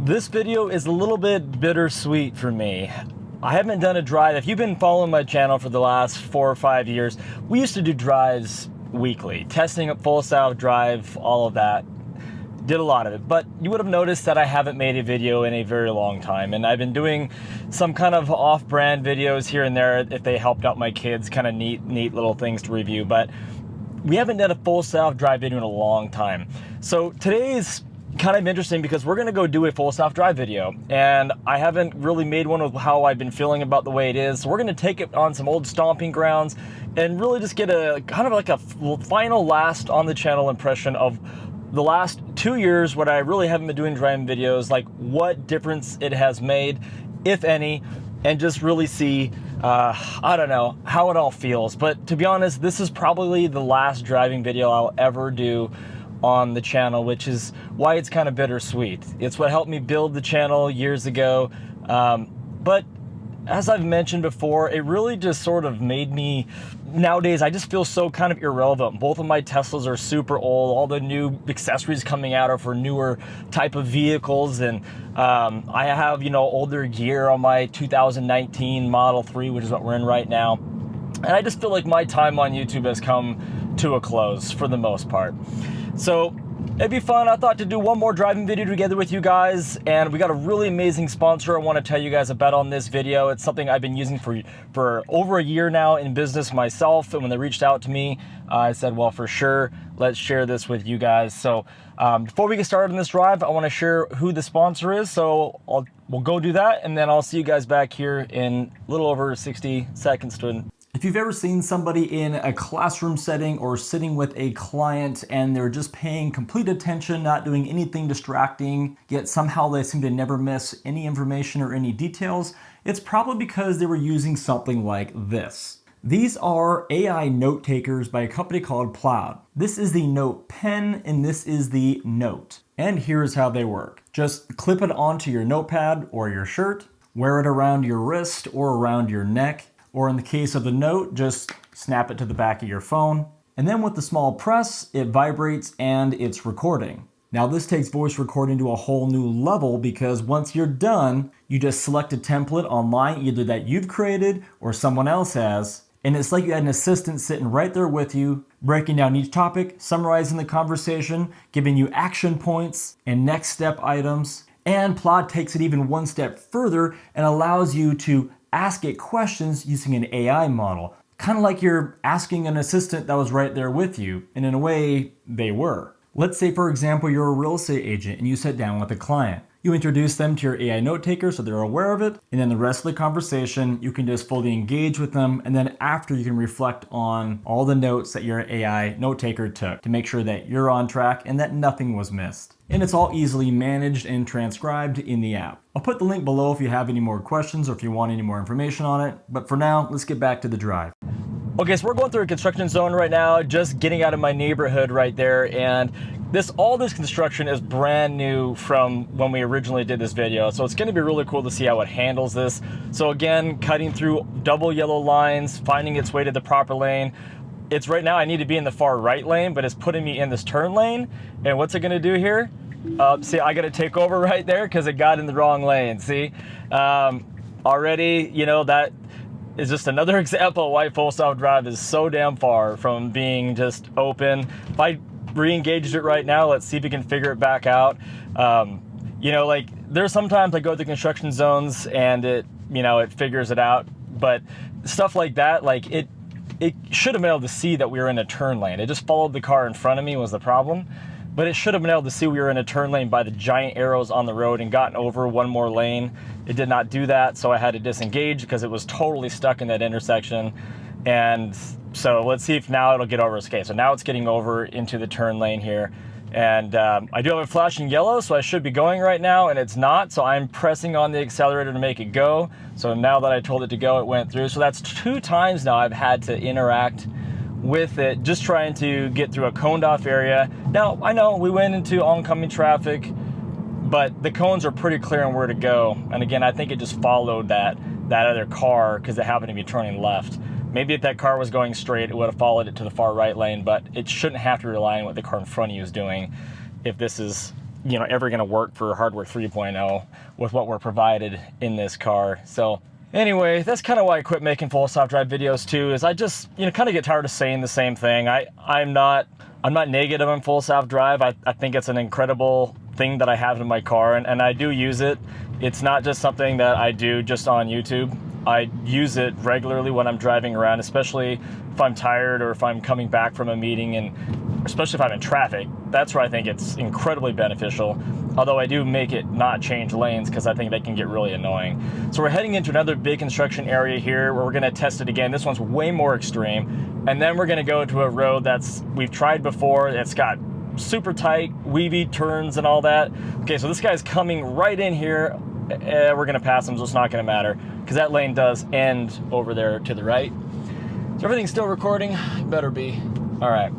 This video is a little bit bittersweet for me. I haven't done a drive. If you've been following my channel for the last 4 or 5 years, we used to do drives weekly, testing a full self-drive, all of that. Did a lot of it, but you would have noticed that I haven't made a video in a very long time, and I've been doing some kind of off-brand videos here and there if they helped out my kids, kind of neat little things to review, but we haven't done a full self-drive video in a long time. So today's kind of interesting because we're gonna go do a full self-drive video, and I haven't really made one with how I've been feeling about the way it is. So we're gonna take it on some old stomping grounds and really just get a kind of like a final last on the channel impression of the last 2 years, what I really haven't been doing driving videos, like what difference it has made, if any, and just really see, I don't know, how it all feels. But to be honest, this is probably the last driving video I'll ever do on the channel, which is why it's kind of bittersweet. It's what helped me build the channel years ago. But as I've mentioned before, it really just sort of made me, nowadays I just feel so kind of irrelevant. Both of my Teslas are super old. All the new accessories coming out are for newer type of vehicles, and I have, you know, older gear on my 2019 Model 3, which is what we're in right now. And I just feel like my time on YouTube has come to a close for the most part. So it'd be fun, I thought, to do one more driving video together with you guys, and we got a really amazing sponsor I want to tell you guys about on this video. It's something I've been using for over a year now in business myself, and when they reached out to me, I said, well, for sure, let's share this with you guys. So before we get started on this drive, I want to share who the sponsor is, so we'll go do that, and then I'll see you guys back here in a little over 60 seconds to. If you've ever seen somebody in a classroom setting or sitting with a client and they're just paying complete attention, not doing anything distracting, yet somehow they seem to never miss any information or any details, it's probably because they were using something like this. These are AI note takers by a company called PLAUD. This is the Note pen and this is the Note. And here's how they work. Just clip it onto your notepad or your shirt, wear it around your wrist or around your neck, or in the case of the Note, just snap it to the back of your phone. And then with the small press, it vibrates and it's recording. Now this takes voice recording to a whole new level because once you're done, you just select a template online, either that you've created or someone else has. And it's like you had an assistant sitting right there with you, breaking down each topic, summarizing the conversation, giving you action points and next step items. And PLAUD takes it even one step further and allows you to ask it questions using an AI model. Kind of like you're asking an assistant that was right there with you, and in a way, they were. Let's say, for example, you're a real estate agent and you sit down with a client. You introduce them to your AI note taker so they're aware of it, and then the rest of the conversation, you can just fully engage with them, and then after you can reflect on all the notes that your AI note taker took to make sure that you're on track and that nothing was missed. And it's all easily managed and transcribed in the app. I'll put the link below if you have any more questions or if you want any more information on it, but for now, let's get back to the drive. Okay, so we're going through a construction zone right now, just getting out of my neighborhood right there, and all this construction is brand new from when we originally did this video, so it's going to be really cool to see how it handles this. So again, cutting through double yellow lines, finding its way to the proper lane. It's right now I need to be in the far right lane, but it's putting me in this turn lane, and what's it going to do here? See, I got to take over right there because it got in the wrong lane. See, already, you know, that is just another example of why full self-drive is so damn far from being just open. If I re-engaged it right now, let's see if we can figure it back out. You know, like there's sometimes I go through construction zones and it, you know, it figures it out, but stuff like that, like it should have been able to see that we were in a turn lane. It just followed the car in front of me was the problem. But it should have been able to see we were in a turn lane by the giant arrows on the road and gotten over one more lane. It did not do that, so I had to disengage because it was totally stuck in that intersection. And so let's see if now it'll get over. Okay, so now it's getting over into the turn lane here. And I do have it flashing yellow, so I should be going right now, and it's not. So I'm pressing on the accelerator to make it go. So now that I told it to go, it went through. So that's 2 times now I've had to interact with it, just trying to get through a coned off area. Now, I know we went into oncoming traffic, but the cones are pretty clear on where to go. And again, I think it just followed that other car because it happened to be turning left. Maybe if that car was going straight, it would have followed it to the far right lane, but it shouldn't have to rely on what the car in front of you is doing if this is you know, ever going to work for hardware 3.0 with what we're provided in this car. So anyway, that's kind of why I quit making full self-drive videos too, is I just, you know, kind of get tired of saying the same thing. I'm not negative on full self-drive. I think it's an incredible thing that I have in my car, and I do use it. It's not just something that I do just on YouTube. I use it regularly when I'm driving around, especially if I'm tired or if I'm coming back from a meeting, and especially if I'm in traffic. That's where I think it's incredibly beneficial. Although I do make it not change lanes because I think they can get really annoying. So we're heading into another big construction area here where we're gonna test it again. This one's way more extreme. And then we're gonna go to a road we've tried before. It's got super tight, weavy turns and all that. Okay, so this guy's coming right in here. We're gonna pass him, so it's not gonna matter because that lane does end over there to the right. So everything's still recording? Better be. All right.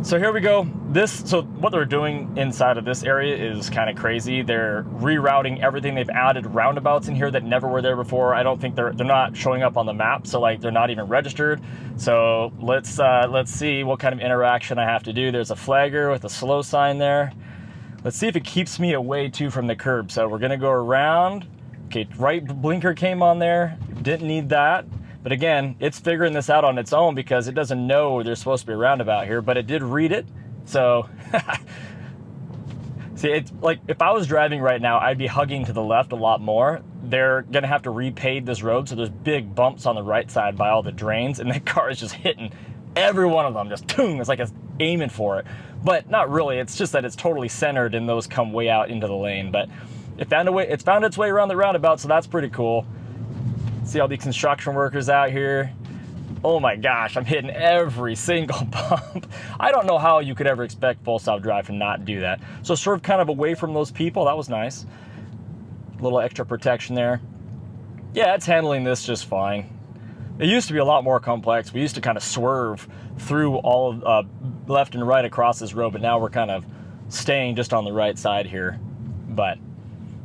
So here we go. So what they're doing inside of this area is kind of crazy. They're rerouting everything. They've added roundabouts in here that never were there before. I don't think they're not showing up on the map, so like they're not even registered. So let's see what kind of interaction I have to do. There's a flagger with a slow sign there. Let's see if it keeps me away too from the curb. So we're gonna go around. Okay, right blinker came on there. Didn't need that. But again, it's figuring this out on its own because it doesn't know there's supposed to be a roundabout here, but it did read it. So, see, it's like if I was driving right now, I'd be hugging to the left a lot more. They're gonna have to repave this road, so there's big bumps on the right side by all the drains, and that car is just hitting every one of them, just boom. It's like it's aiming for it, but not really. It's just that it's totally centered, and those come way out into the lane. But it found its way around the roundabout, so that's pretty cool. See all these construction workers out here. Oh my gosh, I'm hitting every single bump. I don't know how you could ever expect full self-drive to not do that. So sort of kind of away from those people, that was nice. A little extra protection there. Yeah, it's handling this just fine. It used to be a lot more complex. We used to kind of swerve through all left and right across this road, but now we're kind of staying just on the right side here. But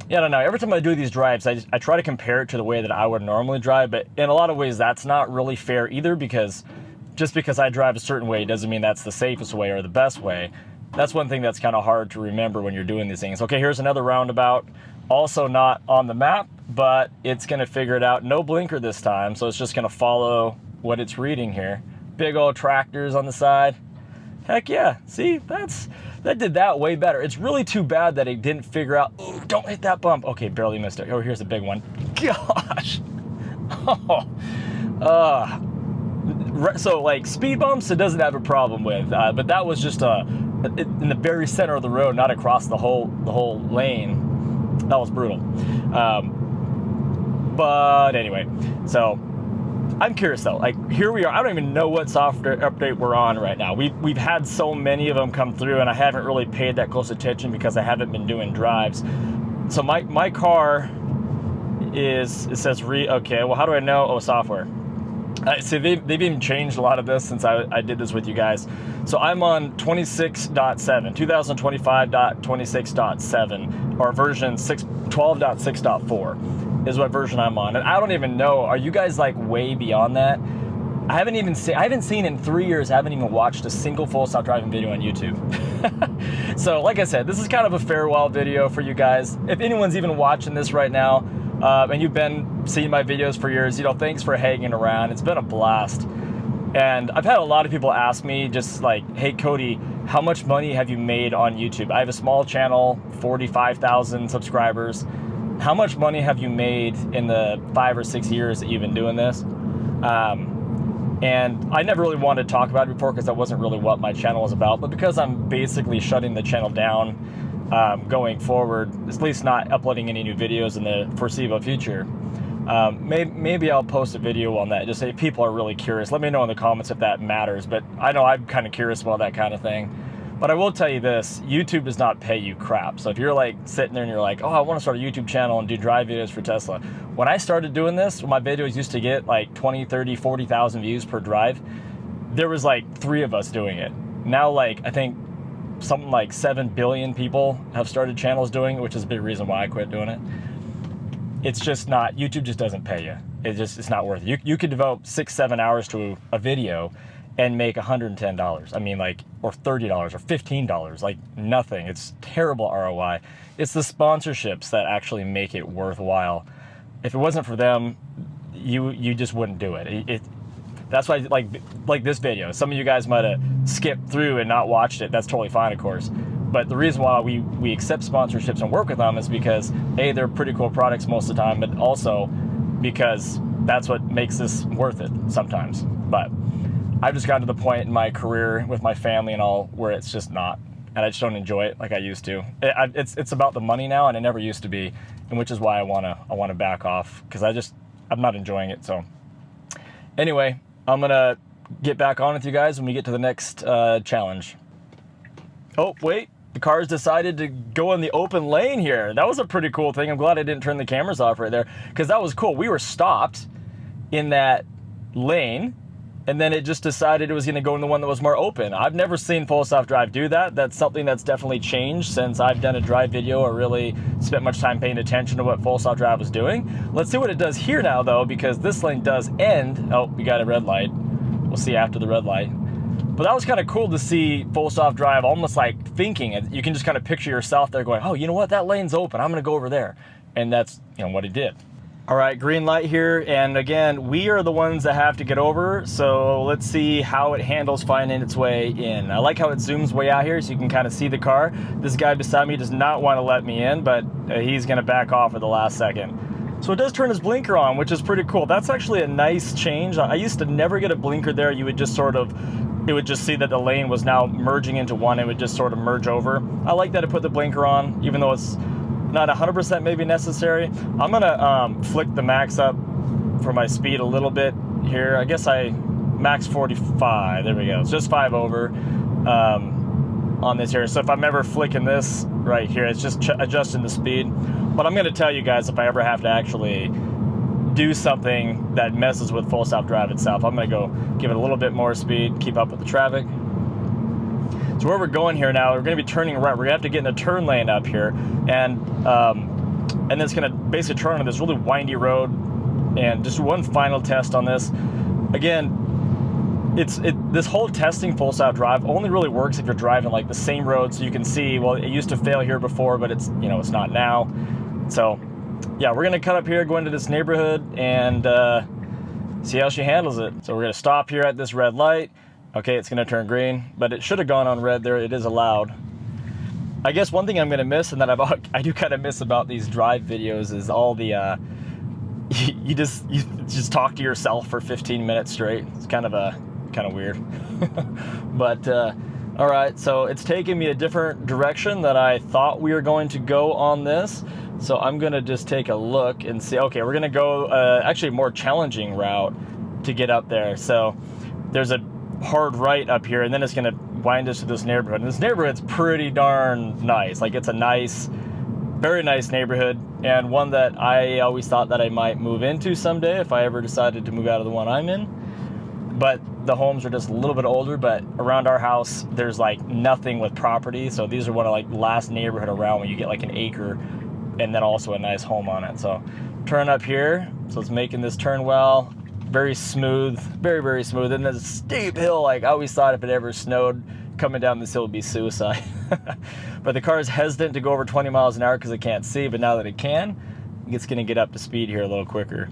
yeah, I don't know. Every time I do these drives, I try to compare it to the way that I would normally drive, but in a lot of ways that's not really fair either, because just because I drive a certain way doesn't mean that's the safest way or the best way. That's one thing that's kind of hard to remember when you're doing these things. Okay, here's another roundabout, also not on the map, but it's gonna figure it out. No blinker this time, so it's just gonna follow what it's reading here. Big old tractors on the side. Heck yeah, see, that did that way better. It's really too bad that it didn't figure out, oh, don't hit that bump. Okay, barely missed it. Oh, here's a big one. Gosh. So like speed bumps, it doesn't have a problem with, but that was just in the very center of the road, not across the whole lane. That was brutal. But anyway, so I'm curious though, like here we are. I don't even know what software update we're on right now. We've had so many of them come through, and I haven't really paid that close attention because I haven't been doing drives. So my car it says okay, well how do I know? Oh, software. So they've even changed a lot of this since I did this with you guys. So I'm on 26.7, 2025.26.7, or version 12.6.4 is what version I'm on. And I don't even know, are you guys like way beyond that? I haven't seen in 3 years, I haven't even watched a single full self-driving video on YouTube. So like I said, this is kind of a farewell video for you guys. If anyone's even watching this right now, and you've been seeing my videos for years, you know, thanks for hanging around. It's been a blast. And I've had a lot of people ask me just like, hey Cody, how much money have you made on YouTube? I have a small channel, 45,000 subscribers. How much money have you made in the 5 or 6 years that you've been doing this? And I never really wanted to talk about it before because that wasn't really what my channel was about. But because I'm basically shutting the channel down going forward, at least not uploading any new videos in the foreseeable future, maybe I'll post a video on that. Just say if people are really curious, let me know in the comments if that matters. But I know I'm kind of curious about that kind of thing. But I will tell you this, YouTube does not pay you crap. So if you're like sitting there and you're like, oh, I want to start a YouTube channel and do drive videos for Tesla. When I started doing this, my videos used to get like 20, 30, 40,000 views per drive. There was like 3 of us doing it. Now, like, I think something like 7 billion people have started channels doing it, which is a big reason why I quit doing it. It's just not, YouTube just doesn't pay you. It's not worth it. You could devote 6, 7 hours to a video and make $110. I mean, like, or $30 or $15, like nothing. It's terrible ROI. It's the sponsorships that actually make it worthwhile. If it wasn't for them, you just wouldn't do it. That's why, like this video, some of you guys might have skipped through and not watched it. That's totally fine, of course. But the reason why we accept sponsorships and work with them is because A, they're pretty cool products most of the time, but also because that's what makes this worth it sometimes. But I've just gotten to the point in my career with my family and all where it's just not, and I just don't enjoy it like I used to. It's about the money now, and it never used to be, and which is why I wanna back off, because I'm not enjoying it. So anyway, I'm gonna get back on with you guys when we get to the next challenge. Oh wait, the car's decided to go in the open lane here. That was a pretty cool thing. I'm glad I didn't turn the cameras off right there, because that was cool. We were stopped in that lane, and then it just decided it was going to go in the one that was more open. I've never seen Full Self-Drive do that. That's something that's definitely changed since I've done a drive video or really spent much time paying attention to what Full Self-Drive was doing. Let's see what it does here now, though, because this lane does end. Oh, we got a red light. We'll see after the red light. But that was kind of cool to see Full Self-Drive almost like thinking. You can just kind of picture yourself there going, oh, you know what? That lane's open. I'm going to go over there. And that's, you know, what it did. All right, green light here, and again, we are the ones that have to get over, so let's see how it handles finding its way in. I like how it zooms way out here so you can kind of see the car. This guy beside me does not want to let me in, but he's going to back off at the last second. So it does turn his blinker on, which is pretty cool. That's actually a nice change. I used to never get a blinker there. You would just sort of, it would just see that the lane was now merging into one. It would just sort of merge over. I like that it put the blinker on, even though it's not 100% maybe necessary. I'm gonna flick the max up for my speed a little bit here. I guess I max 45. There we go. It's just 5 over on this here. So if I'm ever flicking this right here, it's just adjusting the speed. But I'm gonna tell you guys, if I ever have to actually do something that messes with Full Self-Drive itself, I'm gonna go give it a little bit more speed, keep up with the traffic. So where we're going here now, we're going to be turning right. We're going to have to get in a turn lane up here, and then it's going to basically turn on this really windy road. And just one final test on this. Again, this whole testing Full Self-Drive only really works if you're driving like the same road, so you can see. Well, it used to fail here before, but it's it's not now. So yeah, we're going to cut up here, go into this neighborhood, and see how she handles it. So we're going to stop here at this red light. Okay, it's gonna turn green, but it should have gone on red there. It is allowed. I guess one thing I'm gonna miss, and that I do kind of miss about these drive videos, is all the you just talk to yourself for 15 minutes straight. It's kind of weird. But all right, so it's taking me a different direction that I thought we were going to go on this. So I'm gonna just take a look and see. Okay, we're gonna go actually a more challenging route to get up there. So there's a hard right up here, and then it's gonna wind us to this neighborhood. And this neighborhood's pretty darn nice. Like, it's a nice, very nice neighborhood, and one that I always thought that I might move into someday if I ever decided to move out of the one I'm in. But the homes are just a little bit older, but around our house there's like nothing with property. So these are one of like last neighborhood around when you get like an acre and then also a nice home on it. So turn up here, so it's making this turn well. Very smooth, very, very smooth. And there's a steep hill. Like, I always thought if it ever snowed, coming down this hill would be suicide. But the car is hesitant to go over 20 miles an hour because it can't see, but now that it can, it's gonna get up to speed here a little quicker.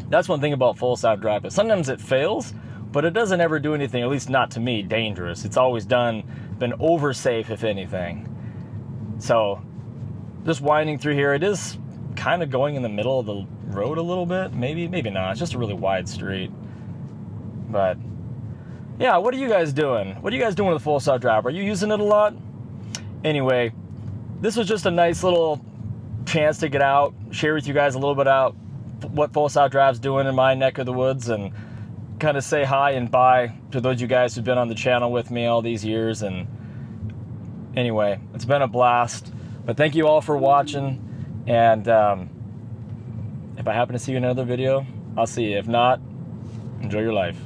That's one thing about Full Self-Drive, but sometimes it fails, but it doesn't ever do anything, at least not to me, dangerous. It's always been over safe, if anything. So just winding through here, it is kind of going in the middle of the road a little bit, maybe not. It's just a really wide street. But yeah, what are you guys doing? What are you guys doing with the Full Self-Drive? Are you using it a lot? Anyway, this was just a nice little chance to get out, share with you guys a little bit about what Full Self-Drive's doing in my neck of the woods, and kind of say hi and bye to those of you guys who've been on the channel with me all these years. And anyway, it's been a blast. But thank you all for watching. And if I happen to see you in another video, I'll see you. If not, enjoy your life.